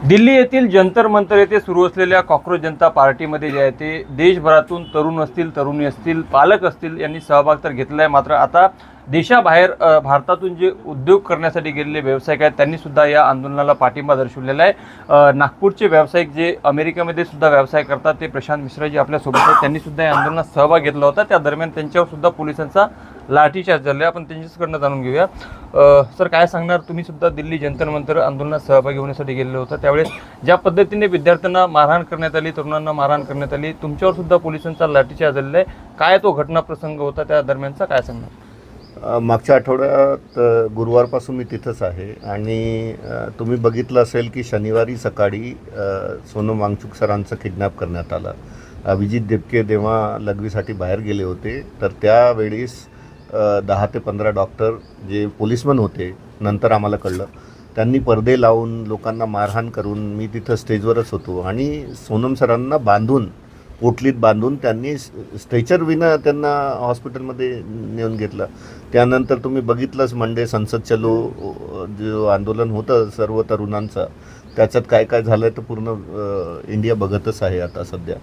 दिल्ली येथील जंतर मंतर येथे सुरू असलेल्या कॉक्रोच जनता पार्टीमध्ये जे आहे ते देशभरातून तरुण असतील, तरुणी असतील, पालक असतील यांनी सहभाग तर घेतला आहे. मात्र आता देशाबाहेर भारतातून जे उद्योग करण्यासाठी गेलेले व्यावसायिक आहेत त्यांनी सुद्धा या आंदोलनाला पाठिंबा दर्शवलेला आहे. नागपूरचे व्यावसायिक जे अमेरिकेमध्ये सुद्धा व्यवसाय करतात ते प्रशांत मिश्रा जी आपल्यासोबत आहेत त्यांनी सुद्धा या आंदोलनात सहभाग घेतला होता. त्या दरम्यान त्यांच्यावर सुद्धा पोलिसांचा लाठीचार्ज झाला. आपण त्यांच्याकडनं जाणून घेऊया. सर, काय सांगणार, तुम्ही सुद्धा दिल्ली जंतर मंतर आंदोलनात सहभागी होण्यासाठी गेलेले होता, त्यावेळेस ज्या पद्धतीने विद्यार्थ्यांना मारहाण करण्यात आली, तरुणांना मारहाण करण्यात आली, तुमच्यावर सुद्धा पोलिसांचा लाठीचार्ज झालेला आहे, काय तो घटना प्रसंग होता त्या दरम्यानचा, काय सांगणार? मागच्या आठवड्यात गुरुवारपासून मी तिथंच आहे आणि तुम्ही बघितलं असेल की शनिवारी सकाळी सोनम वांगचुक सरांचं किडनॅप करण्यात आलं. अभिजित देपके तेव्हा लघवीसाठी बाहेर गेले होते, तर त्यावेळेस 10 ते 15 डॉक्टर जे पोलिसमन होते, नंतर आम्हाला कळलं, त्यांनी पडदे लावून लोकांना मारहाण करून, मी तिथं स्टेजवरच होतो आणि सोनम सरांना बांधून, पोटलीत बांधून त्यांनी स्ट्रेचर विना त्यांना हॉस्पिटलमध्ये नेऊन घेतलं. त्यानंतर तुम्ही बघितलंच मंडे संसद चलो जो आंदोलन होतं सर्व तरुणांचं, त्याच्यात काय काय झालं आहे तर पूर्ण इंडिया बघतच आहे आता सध्या.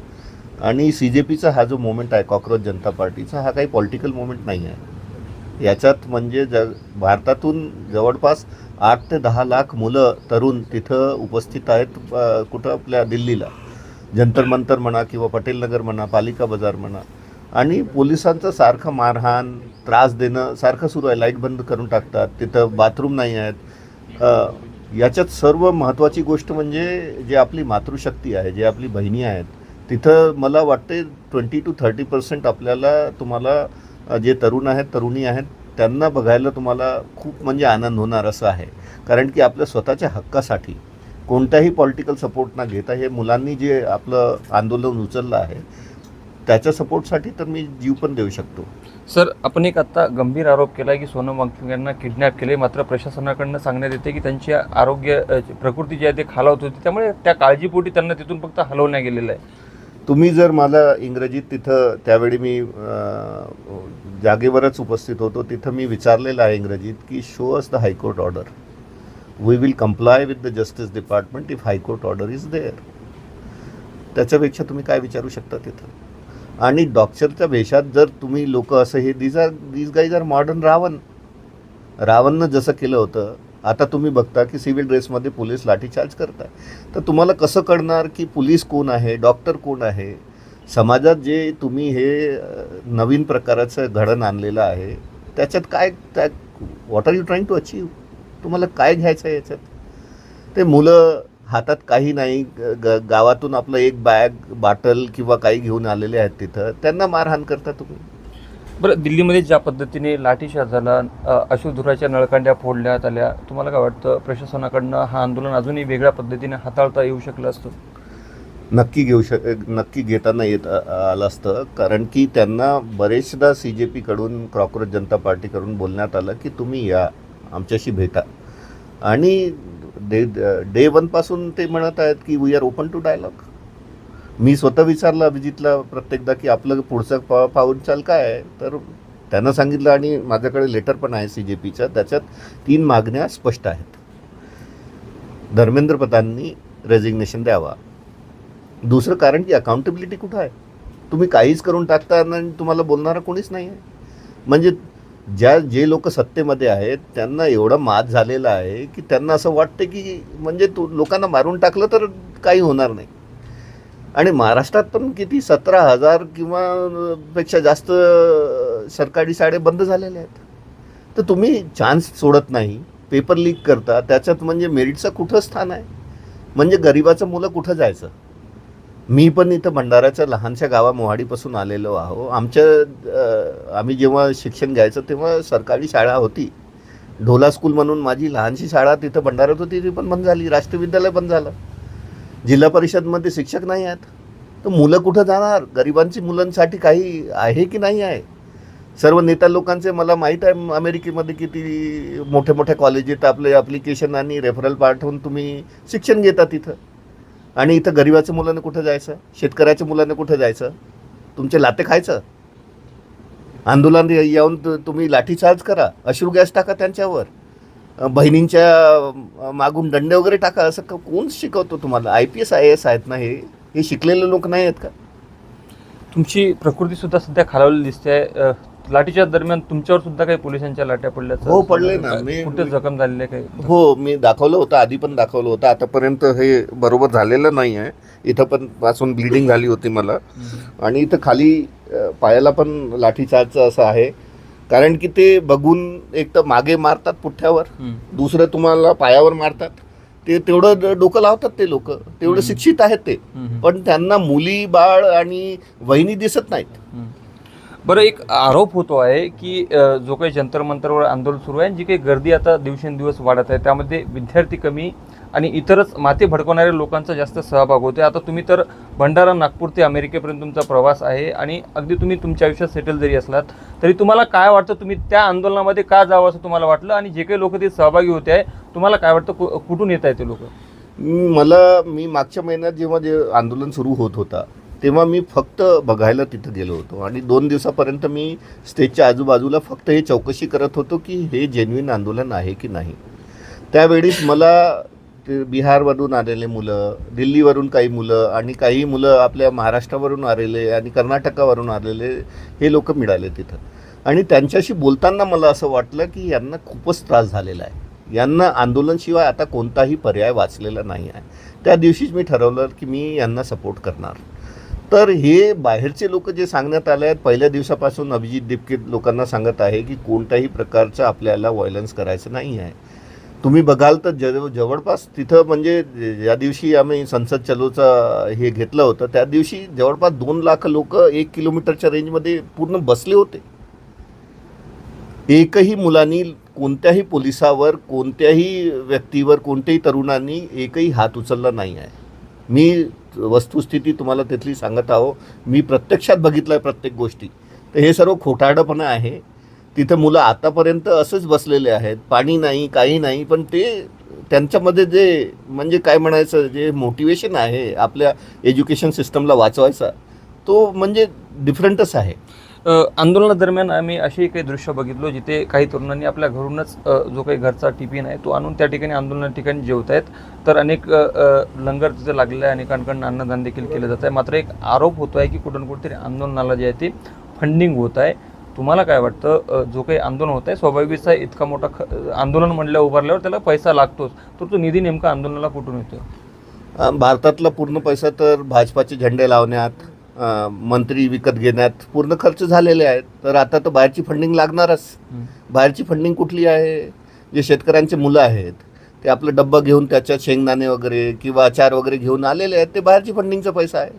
आणि CJPचा हा जो मोमेंट आहे, कॉक्रोच जनता पार्टीचा, हा काही पॉलिटिकल मोमेंट नाही आहे. याच्यात म्हणजे भारतातून जवळपास 8 ते 10 लाख मुलं तरुण तिथं उपस्थित आहेत. कुठं आपल्या दिल्लीला जंतर मंतर म्हणा किंवा पटेल नगर म्हणा, पालिका बाजार म्हणा, आणि पोलिसांचं सारखं मारहाण, त्रास देणं सारखं सुरू आहे. लाईट बंद करून टाकतात, तिथं बाथरूम नाही आहेत. याच्यात सर्व महत्त्वाची गोष्ट म्हणजे जे आपली मातृशक्ती आहे, जे आपली बहिणी आहेत, तिथं मला वाटते 20 to 30% आपल्याला, तुम्हाला जे तरुण आहेत, तरुणी आहेत, त्यांना बघायला तुम्हाला खूप म्हणजे आनंद होणार असं आहे. कारण की आपल्या स्वतःच्या हक्कासाठी कोणताही पॉलिटिकल सपोर्ट न घेता हे मुलांनी जे आपलं आंदोलन उचललं आहे त्याच्या सपोर्टसाठी तर मी जीव पण देऊ शकतो. सर, आपण एक आत्ता गंभीर आरोप केला की सोनम वांगचुक यांना किडनॅप केले, मात्र प्रशासनाकडनं सांगण्यात येते की त्यांची आरोग्य प्रकृती जी आहे ते खालावत होती, त्यामुळे त्या काळजीपोटी त्यांना तिथून फक्त हलवण्यात गेलेलं आहे. तुम्ही जर मला इंग्रजीत तिथं, त्यावेळी मी जागेवरच उपस्थित होतो, तिथं मी विचारलेलं आहे इंग्रजीत की show us the high court order, we will comply with the justice department if high court order is there. त्याच्यापेक्षा तुम्ही काय विचारू शकता तिथं? आणि डॉक्टरच्या वेशात जर तुम्ही लोक असं, हे दीज गाईज आर मॉडर्न रावणनं जसं केलं होतं, आता तुम्ही बघता की सिव्हिल ड्रेसमध्ये पोलीस लाठीचार्ज करताय, तर तुम्हाला कसं कळणार की पोलीस कोण आहे, डॉक्टर कोण आहे? समाजात जे तुम्ही हे नवीन प्रकाराचं घडण आणलेलं आहे त्याच्यात काय, what are you trying to achieve? तुम्हाला काय घ्यायचं आहे याच्यात? ते मुलं हातात काही नाही, गावातून आपलं एक बॅग, बाटल किंवा काही घेऊन आलेले आहेत, तिथं त्यांना मारहाण करता तुम्ही. बरं, दिल्लीमध्ये ज्या पद्धतीने लाठीचार्ज झाला, अश्रुधुराच्या नळकांड्या फोडण्यात आल्या, तुम्हाला काय वाटतं प्रशासनाकडनं हा आंदोलन अजूनही वेगळ्या पद्धतीने हाताळता येऊ शकलं असतं? नक्की घेताना येत आलं असतं. कारण की त्यांना बरेचदा CJPकडून, कॉक्रोच जनता पार्टीकडून बोलण्यात आलं की तुम्ही या, आमच्याशी भेटा. आणि डे 1 पासून ते म्हणत आहेत की we are open to dialogue. मी स्वतः विचारलं अभिजितला प्रत्येकदा की आपलं पुढचं पाऊलचाल काय आहे, तर त्यानं सांगितलं, आणि माझ्याकडे लेटर पण आहे CJPच्या, त्याच्यात 3 मागण्या स्पष्ट आहेत. धर्मेंद्र प्रधाननी रेजिग्नेशन द्यावा. दुसरं कारण की अकाउंटेबिलिटी कुठं आहे? तुम्ही काहीच करून टाकता आणि तुम्हाला बोलणारा कोणीच नाही आहे. म्हणजे जे लोक सत्तेमध्ये आहेत त्यांना एवढं माज झालेलं आहे की त्यांना असं वाटतं की म्हणजे लोकांना मारून टाकलं तर काही होणार नाही. आणि महाराष्ट्रात पण किती 17,000 किंवा पेक्षा जास्त सरकारी शाळे बंद झालेल्या आहेत. तर तुम्ही चान्स सोडत नाही, पेपर लीक करता, त्याच्यात म्हणजे मेरिटचं कुठं स्थान आहे? म्हणजे गरिबाचं मुलं कुठं जायचं? मी पण इथं भंडाऱ्याच्या लहानशा गावा मोहाडीपासून आलेलो आहो. आम्ही जेव्हा शिक्षण घ्यायचं तेव्हा सरकारी शाळा होती, ढोला स्कूल म्हणून माझी लहानशी शाळा तिथं भंडाऱ्यात होती, ती पण बंद झाली. राष्ट्रीय विद्यालय बंद झालं. जिल्हा परिषदमध्ये शिक्षक नाही आहेत, तर मुलं कुठं जाणार? गरिबांची मुलांसाठी काही आहे की नाही आहे? सर्व नेता लोकांचे मला माहीत आहे अमेरिकेमध्ये किती मोठे मोठे कॉलेजेस, आपले ॲप्लिकेशन आणि रेफरल पाठवून तुम्ही शिक्षण घेता तिथं. आणि इथं गरिबाच्या मुलांना कुठं जायचं? शेतकऱ्याच्या मुलांना कुठं जायचं? तुमचे लाते खायचं? आंदोलन येऊन तुम्ही लाठीचार्ज करा, अश्रू गॅस टाका त्यांच्यावर. बहिणींच्या मागून दंडे वगैरे टाका, असं कोण शिकवतो तुम्हाला? IPS IAS आहेत ना, हे शिकलेले लोक नाही आहेत का? तुमची प्रकृती सुद्धा सध्या खालावलेली दिसते. लाठीच्या दरम्यान तुमच्यावर सुद्धा काही पोलिसांच्या लाट्या पडल्याचं? हो, पडले ना. कुठे जखम झालेली आहे काही? हो, मी दाखवलं होतं, आधी पण दाखवलं होतं. आतापर्यंत हे बरोबर झालेलं नाही आहे. इथं पण पासून ब्लिडिंग झाली होती मला. आणि इथं खाली पायाला पण लाठीचार्जचं असं आहे. कारण की ते बघून एक तर मागे मारतात पुठ्ठ्यावर, दुसरं तुम्हाला पायावर मारतात. ते तेवढं डोकं लावतात ते लोक, तेवढं शिक्षित आहेत ते, पण त्यांना मुली बाळ आणि वहिनी दिसत नाहीत. बरं, एक आरोप होतो आहे की जो काही जंतर मंतरवर आंदोलन सुरू आहे, जी काही गर्दी आता दिवसेंदिवस वाढत आहे, त्यामध्ये विद्यार्थी कमी आणि इतरच माते भडकवणाऱ्या लोकांचा जास्त सहभाग होतो. आता तुम्ही तर भंडारा, नागपूर ते अमेरिकेपर्यंत तुमचा प्रवास आहे आणि अगदी तुम्ही तुमच्या आयुष्यात सेटल जरी असलात तरी तुम्हाला काय वाटतं, तुम्ही त्या आंदोलनामध्ये का जावं असं तुम्हाला वाटलं? आणि जे काही लोक ते सहभागी होते आहे, तुम्हाला काय वाटतं, कुठून येत आहे ते लोक? मी मागच्या महिन्यात जेव्हा जे आंदोलन सुरू होत होता तेव्हा मी फक्त बघायला तिथं गेलो होतो आणि 2 दिवसापर्यंत मी स्टेजच्या आजूबाजूला फक्त हे चौकशी करत होतो की हे जेन्युइन आंदोलन आहे की नाही. त्यावेळीच मला ते बिहारमधून आलेले मुलं, दिल्लीवरून काही मुलं आणि काही मुलं आपल्या महाराष्ट्रावरून आलेले आणि कर्नाटकावरून आलेले हे लोक मिळाले तिथं. आणि त्यांच्याशी बोलताना मला असं वाटलं की यांना खूपच त्रास झालेला आहे, यांना आंदोलनशिवाय आता कोणताही पर्याय वाचलेला नाही आहे. त्या दिवशीच मी ठरवलं की मी यांना सपोर्ट करणार. तर हे बाहेरचे लोक जे सांगण्यात आले आहेत, पहिल्या दिवसापासून अभिजित दीपके लोकांना सांगत आहे की कोणत्याही प्रकारचं आपल्याला व्हायलन्स करायचं नाही आहे. तुम्ही बघाल तर जवळपास तिथं म्हणजे ज्या दिवशी आम्ही संसद चलोचं हे घेतलं होतं त्या दिवशी जवळपास 2 लाख लोक 1 किलोमीटरच्या रेंजमध्ये पूर्ण बसले होते. एकही मुलांनी कोणत्याही पोलिसावर, कोणत्याही व्यक्तीवर, कोणत्याही तरुणांनी एकही हात उचलला नाही आहे. मी वस्तुस्थिती तुम्हाला तिथली सांगत आहो. मी प्रत्यक्षात बघितलं आहे प्रत्येक गोष्टी. तर हे सर्व खोटारडेपणा आहे. तिथं मुलं आतापर्यंत असंच बसलेले आहेत, पाणी नाही, काही नाही, पण ते त्यांच्यामध्ये जे म्हणजे काय म्हणायचं, जे मोटिवेशन आहे आपल्या एज्युकेशन सिस्टमला वाचवायचा, तो म्हणजे डिफरंटच आहे. आंदोलनादरम्यान आम्ही असे काही दृश्य बघितलो जिथे काही तरुणांनी आपल्या घरूनच जो काही घरचा टिफिन आहे तो आणून त्या ठिकाणी आंदोलना ठिकाणी जेवत आहेत. तर अनेक लंगर तिथे लागलेलं आहे, अनेकांकडून अन्नदान देखील केलं जात आहे. मात्र एक आरोप होतो आहे की कुठून कुठेतरी आंदोलनाला जे आहे ते फंडिंग होत आहे. तुम्हाला काय वाटतं, जो काही आंदोलन होत आहे स्वाभाविकच आहे, इतका मोठा आंदोलन म्हणल्या उभारल्यावर त्याला पैसा लागतोच, तर तो निधी नेमका आंदोलनाला कुठून येतो? भारतातला पूर्ण पैसा तर भाजपाचे झेंडे लावण्यात, मंत्री विकत घेण्यात पूर्ण खर्च झालेले आहेत. तर आता तर बाहेरची फंडिंग लागणारच. बाहेरची फंडिंग कुठली आहे? जे शेतकऱ्यांचे मुलं आहेत ते आपलं डब्बा घेऊन त्याच्यात शेंगदाणे वगैरे किंवा अचार वगैरे घेऊन आलेले आहेत, ते बाहेरची फंडिंगचा पैसा आहे.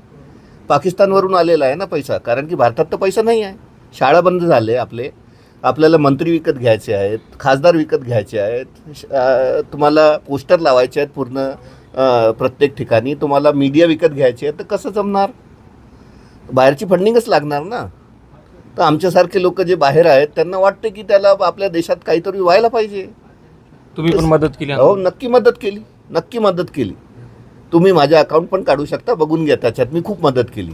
पाकिस्तानवरून आलेला आहे ना पैसा, कारण की भारतात तर पैसा नाही आहे. शाळा बंद झाले आपल्याला मंत्री विकत घ्यायचे आहेत, खासदार विकत घ्यायचे आहेत, तुम्हाला पोस्टर लावायचे आहेत पूर्ण प्रत्येक ठिकाणी, तुम्हाला मीडिया विकत घ्यायचे आहेत. तर कसं जमणार? बाहेरची फंडिंगच लागणार ना. तर आमच्यासारखे लोक जे बाहेर आहेत त्यांना वाटते की त्याला आपल्या देशात काहीतरी व्हायला पाहिजे. तुम्ही पण मदत केली? हो, नक्की मदत केली. तुम्ही माझ्या अकाउंट पण काढू शकता, बघून घ्या, त्याच्यात मी खूप मदत केली.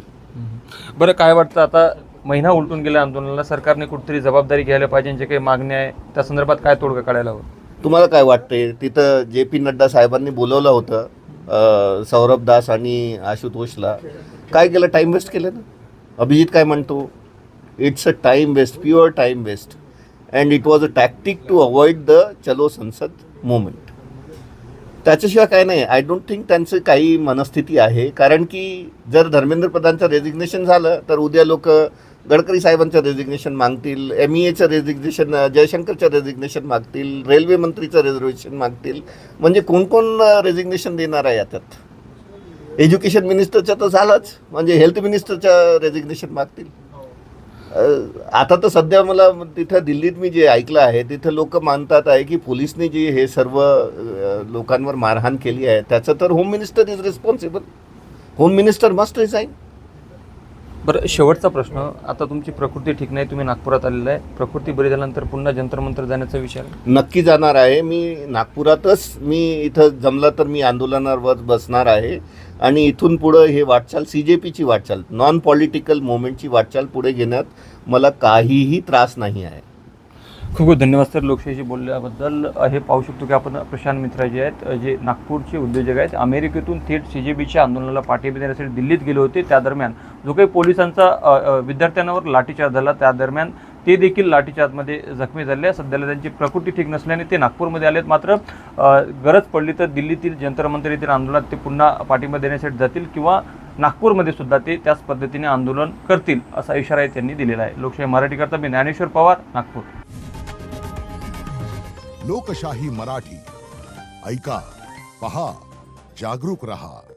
बरं, काय वाटतं, आता महिना उलटून गेला आंदोलनाला, सरकारने कुठेतरी जबाबदारी घ्यायला पाहिजे, जे काही मागण्या आहे त्या संदर्भात काय तोडगा काढायला हवं? तुम्हाला काय वाटते? तिथं JP नड्डा साहेबांनी बोलवलं होतं सौरभ दास आणि आशुतोषला. काय केलं? टाईम वेस्ट केलं ना. अभिजित काय म्हणतो? It's a time waste, pure time waste, and it was a tactic to avoid the Chalo Sansad movement. त्याच्याशिवाय काय नाही. आय डोंट थिंक त्यांचं काही मनस्थिती आहे. कारण की जर धर्मेंद्र प्रधानचं रेजिग्नेशन झालं तर उद्या लोक गडकरी साहेबांचं रेजिग्नेशन मागतील, MEAचं रेजिग्नेशन, जयशंकरचं रेजिग्नेशन मागतील, रेल्वे मंत्रीचं रेजिग्नेशन मागतील. म्हणजे कोण कोण रेजिग्नेशन देणार आहे याच्यात? एज्युकेशन मिनिस्टरचं तर झालंच, म्हणजे हेल्थ मिनिस्टरचं रेजिग्नेशन मागतील. आता तर सध्या मला तिथं दिल्लीत मी जे ऐकलं आहे तिथं लोक मानतात आहे की पोलिसने जी हे सर्व लोकांवर मारहाण केली आहे त्याचं तर home minister is responsible. Home minister must resign. बरं, शेवटचा प्रश्न, आता तुमची प्रकृती ठीक नाही, तुम्ही नागपुरात आलेला आहे, प्रकृती बरी झाल्यानंतर पुन्हा जंतर मंतर जाण्याचा विचार? नक्की जाणार आहे मी नागपुरातच. मी इथं जमलं तर मी आंदोलनावर बसणार आहे आणि इथून पुढं हे वाटचाल, CJPची वाटचाल, नॉन पॉलिटिकल मुवमेंटची वाटचाल पुढे घेण्यात मला काहीही त्रास नाही आहे. खूप खूप धन्यवाद सर लोकशाहीशी बोलल्याबद्दल. हे पाहू शकतो की आपण प्रशांत मित्रा जे आहेत, जे नागपूरचे उद्योजक आहेत, अमेरिकेतून थेट CJBच्या आंदोलनाला पाठिंबा देण्यासाठी दिल्लीत गेले होते. त्या दरम्यान जो काही पोलिसांचा विद्यार्थ्यांवर लाठीचार्ज झाला, त्या दरम्यान ते देखील लाठीचार्जमध्ये जखमी झाले. सध्याला त्यांची प्रकृती ठीक नसल्याने ते नागपूरमध्ये आलेत. मात्र गरज पडली तर दिल्लीतील जंतर मंतर येथील आंदोलनात ते पुन्हा पाठिंबा देण्यासाठी जातील किंवा नागपूरमध्ये सुद्धा ते त्याच पद्धतीने आंदोलन करतील, असा इशारा त्यांनी दिलेला आहे. लोकशाही मराठीकरता मी ज्ञानेश्वर पवार, नागपूर. लोकशाही मराठी ऐका, पहा, जागरूक रहा.